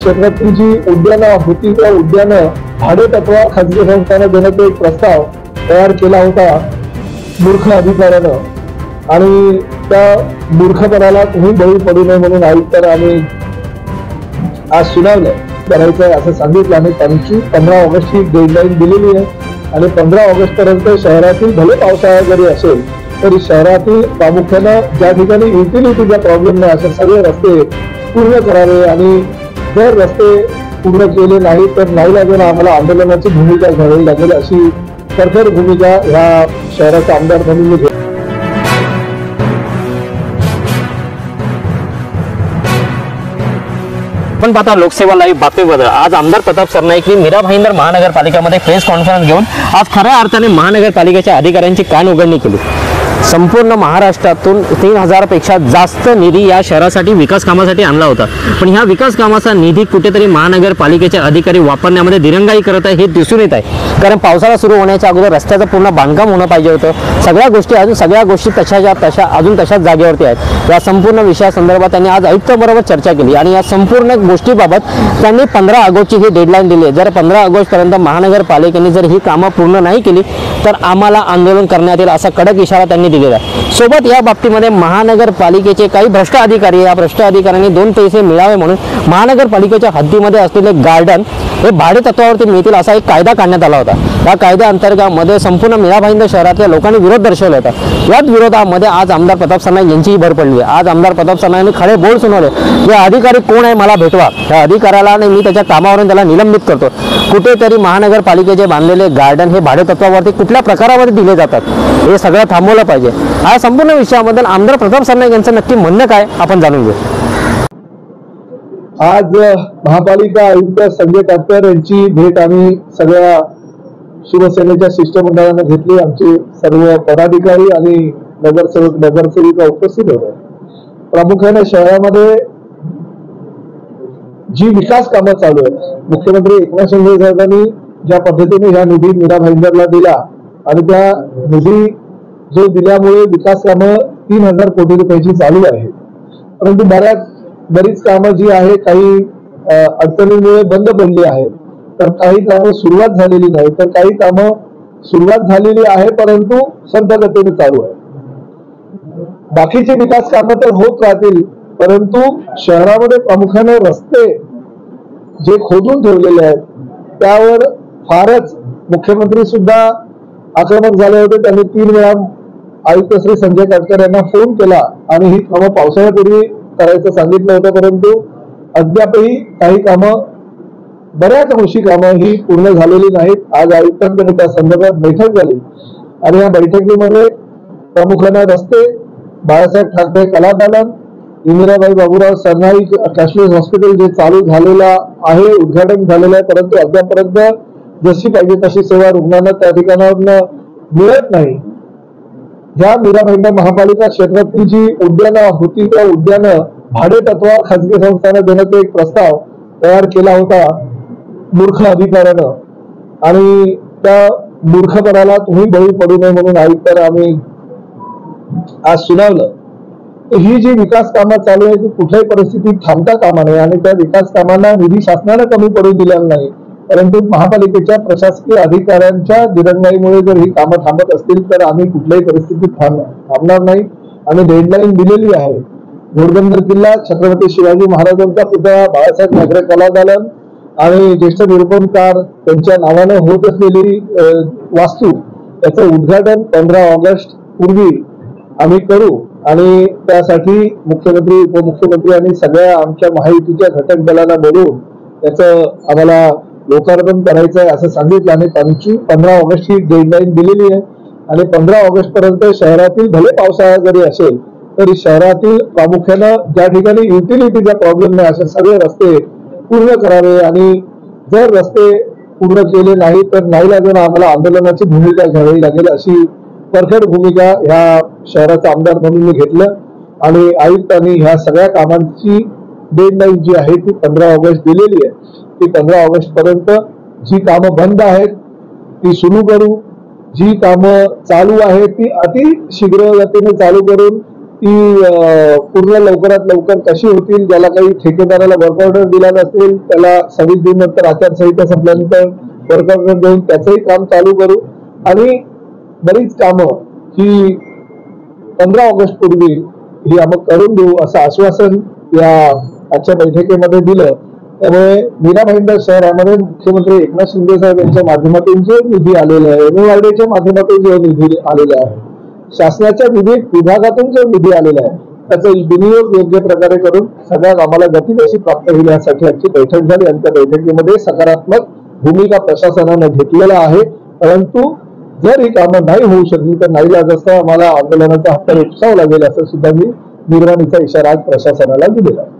क्षेत्रातील जी उद्यानं होती त्या उद्यानं भाडेतत्वावर खाजगी संस्थांना देण्याचा एक प्रस्ताव तयार केला होता मूर्ख अधिकाऱ्यानं, आणि त्या मूर्खपणाला तुम्ही बळी पडू नये म्हणून आयुक्तांना आम्ही आज सुनावलं करायचंय असं सांगितलं आणि त्यांची 15 ऑगस्ट ही डेडलाईन दिलेली आहे आणि 15 ऑगस्ट पर्यंत शहरातील भले पावसाळा जरी असेल तरी शहरातील प्रामुख्यानं ज्या ठिकाणी युटिलिटीचा प्रॉब्लेम नाही असे सगळे रस्ते पूर्ण करावे, आणि जर रस्ते पूर्ण केले नाही तर नाईलाजाने आम्हाला आंदोलनाची भूमिका घ्यावी लागेल अशी कठोर भूमिका ह्या शहराचा आमदार म्हणून मी घेतो. पण पाहता लोकसेवा लाईव्ह बातमीपत्र. आज आमदार प्रताप सरनाईक मीरा भाईंदर महानगरपालिकेमध्ये प्रेस कॉन्फरन्स घेऊन आज खऱ्या अर्थाने महानगरपालिकेच्या अधिकाऱ्यांची कान उघडणी केली. संपूर्ण महाराष्ट्रातून 3000 पेक्षा जास्त निधी या शहरासाठी विकास कामासाठी आणला होता, पण ह्या विकास कामाचा निधी कुठेतरी महानगरपालिकेचे अधिकारी वापरण्यामध्ये दिरंगाई करत आहे हे दिसून येत आहे. कारण पावसाळा सुरू होण्याच्या अगोदर रस्त्याचं पूर्ण बांधकाम होणं पाहिजे होतं. सगळ्या गोष्टी तशाच जागेवरती आहेत. या संपूर्ण विषयासंदर्भात त्यांनी आज आयुक्तांबरोबर चर्चा केली आणि या संपूर्ण गोष्टीबाबत त्यांनी 15 ऑगस्टची ही डेडलाईन दिली आहे. जर 15 ऑगस्टपर्यंत महानगरपालिकेने जर ही कामं पूर्ण नाही केली तर आम्हाला आंदोलन करण्यात येईल असा कडक इशारा त्यांनी दिलेला आहे. सोबत या बाबतीमध्ये महानगरपालिकेचे काही भ्रष्ट अधिकारी, या भ्रष्ट अधिकाऱ्यांनी 2 पैसे मिळावे म्हणून महानगरपालिकेच्या हद्दीमध्ये असलेले गार्डन हे भाडे तत्वावरती मिळतील असा एक कायदा काढण्यात आला होता. या कायद्याअंतर्गत संपूर्ण मीरा भाईंदर शहरातल्या लोकांनी विरोध दर्शवला होता. याच विरोधामध्ये आज आमदार प्रताप सरनाईक यांचीही भर पडली आहे. आज आमदार प्रताप सरनाईकने खडे बोल सुनावले, या अधिकारी कोण आहे मला भेटवा, त्या अधिकाऱ्याला मी त्याच्या कामावरून त्याला निलंबित करतो. कुठेतरी महानगरपालिकेचे बांधलेले गार्डन हे भाडे तत्वावरती कुठल्या प्रकारामध्ये दिले जातात हे सगळं थांबवलं पाहिजे. या संपूर्ण विषयाबद्दल आमदार प्रताप सरनाईक यांचं नक्की म्हणणं काय आपण जाणून घेऊ. आज महापालिका आयुक्त संजय काटकर यांची भेट आम्ही सगळ्या शिवसेनेच्या शिष्टमंडळाने घेतली. आमचे सर्व पदाधिकारी आणि नगरसेवक नगरसेविका उपस्थित होते. प्रामुख्याने शहरामध्ये जी विकास कामं चालू आहेत, मुख्यमंत्री एकनाथ शिंदे साहेबांनी ज्या पद्धतीने ह्या निधी मीरा भाईंदरला दिला आणि त्या निधी जो दिल्यामुळे विकास कामं 3000 कोटी रुपयाची चालू आहे, परंतु बरीच कामं जी आहे काही अडचणींमुळे बंद पडली आहेत. तर काही कामं सुरुवात झालेली नाही, तर काही कामं सुरुवात झालेली आहे परंतु संथ गतीने चालू आहे. बाकीचे विकास कामं तर होत राहतील, परंतु शहरामध्ये प्रामुख्याने रस्ते जे खोदून ठेवलेले आहेत त्यावर फारच मुख्यमंत्री सुद्धा आक्रमक झाले होते. त्यांनी 3 वेळा आयुक्त श्री संजय काटकर यांना फोन केला आणि ही कामं पावसाळ्यापूर्वी करायचं सांगितलं होतं, परंतु अद्यापही काही कामं, बऱ्याच अंशी कामं ही पूर्ण झालेली नाहीत. आज आयुक्तांकडे त्या संदर्भात बैठक झाली आणि या बैठकीमध्ये प्रामुख्याने रस्ते, बाळासाहेब ठाकरे कलादालन, इंदिराबाई बाबूराव सरनाईक कॅशलेस हॉस्पिटल जे चालू झालेलं आहे, उद्घाटन झालेलं आहे, परंतु अद्यापर्यंत जशी पाहिजे तशी सेवा रुग्णांना त्या ठिकाणावर मिळत नाही. ह्या मीरा भाईंदर महापालिका क्षेत्रातील जी उद्यानं होती त्या उद्यानं भाडे तत्वावर खाजगी संस्थांना देण्याचा एक प्रस्ताव तयार केला होता मूर्ख अधिकाऱ्यानं, आणि त्या मूर्खपणाला तुम्ही बळी पडू नये म्हणून आयुक्तांना आम्ही आज सुनावलं. ही जी विकास कामं चालू आहे ती कुठल्याही परिस्थितीत थांबता कामा नये आणि त्या विकास कामांना निधी शासनाने कमी पडू दिलेला नाही, परंतु महापालिकेच्या प्रशासकीय अधिकाऱ्यांच्या दिरंगाईमुळे जर ही कामं थांबत असतील तर आम्ही कुठल्याही परिस्थितीत थांबणार नाही. आणि डेडलाईन दिलेली आहे. घोडबंदर किल्ला, छत्रपती शिवाजी महाराजांचा पुतळा, बाळासाहेब ठाकरे कलादालन आणि ज्येष्ठ निरूपणकार त्यांच्या नावाने होत असलेली वास्तू याचं उद्घाटन 15 ऑगस्ट पूर्वी आम्ही करू आणि त्यासाठी मुख्यमंत्री, उपमुख्यमंत्री आणि सगळ्या आमच्या महायुतीच्या घटक दलांना बोलवून त्याचं आम्हाला लोकार्पण करायचं आहे असं सांगितलं आणि 15 ऑगस्ट ही डेडलाईन दिलेली आहे. आणि 15 ऑगस्ट पर्यंत शहरातील भले पावसाळा जरी असेल तरी शहरातील प्रामुख्यानं ज्या ठिकाणी युटिलिटीचा प्रॉब्लेम नाही असे सगळे रस्ते पूर्ण करावे, आणि जर रस्ते पूर्ण केले नाही तर नाईलाजाने आम्हाला आंदोलनाची भूमिका घ्यावी लागेल अशी परखड भूमिका ह्या शहराचा आमदार म्हणून मी घेतलं. आणि आयुक्तांनी ह्या सगळ्या कामांची डेडलाईन जी आहे ती 15 ऑगस्ट दिलेली आहे. ती 15 ऑगस्ट पर्यंत जी कामं बंद आहेत ती सुरू करू, जी कामं चालू आहेत ती अति शीघ्र गतीने चालू करून ती पूर्ण लवकरात लवकर कशी होतील. ज्याला काही ठेकेदाराला वर्क ऑर्डर दिला नसेल त्याला 26 जून नंतर आचारसंहिता संपल्यानंतर वर्क ऑर्डर देऊन त्याचंही काम चालू करू आणि बरीच कामं ही 15 ऑगस्ट पूर्वी ही आम्ही करून देऊ असं आश्वासन या आजच्या बैठकीमध्ये दिलं. त्यामुळे मीरा भाईंदर शहरामध्ये मुख्यमंत्री एकनाथ शिंदे साहेब यांच्या माध्यमातून जो निधी आलेला आहे, MMRDAच्या माध्यमातून जो निधी आलेला आहे, शासनाच्या विविध विभागातून जो निधी आलेला आहे त्याचा विनियोग योग्य प्रकारे करून सगळ्या कामाला गती कशी प्राप्त होईल यासाठी आजची बैठक झाली आणि त्या बैठकीमध्ये सकारात्मक भूमिका प्रशासनाने घेतलेला आहे. परंतु जर ही कामं नाही होऊ शकली तर नाईलाजास्तव आम्हाला आंदोलनाचा हप्ता उपसावा लागेल असं सुद्धा मी निर्वाणीचा इशारा आज प्रशासनाला दिलेला आहे.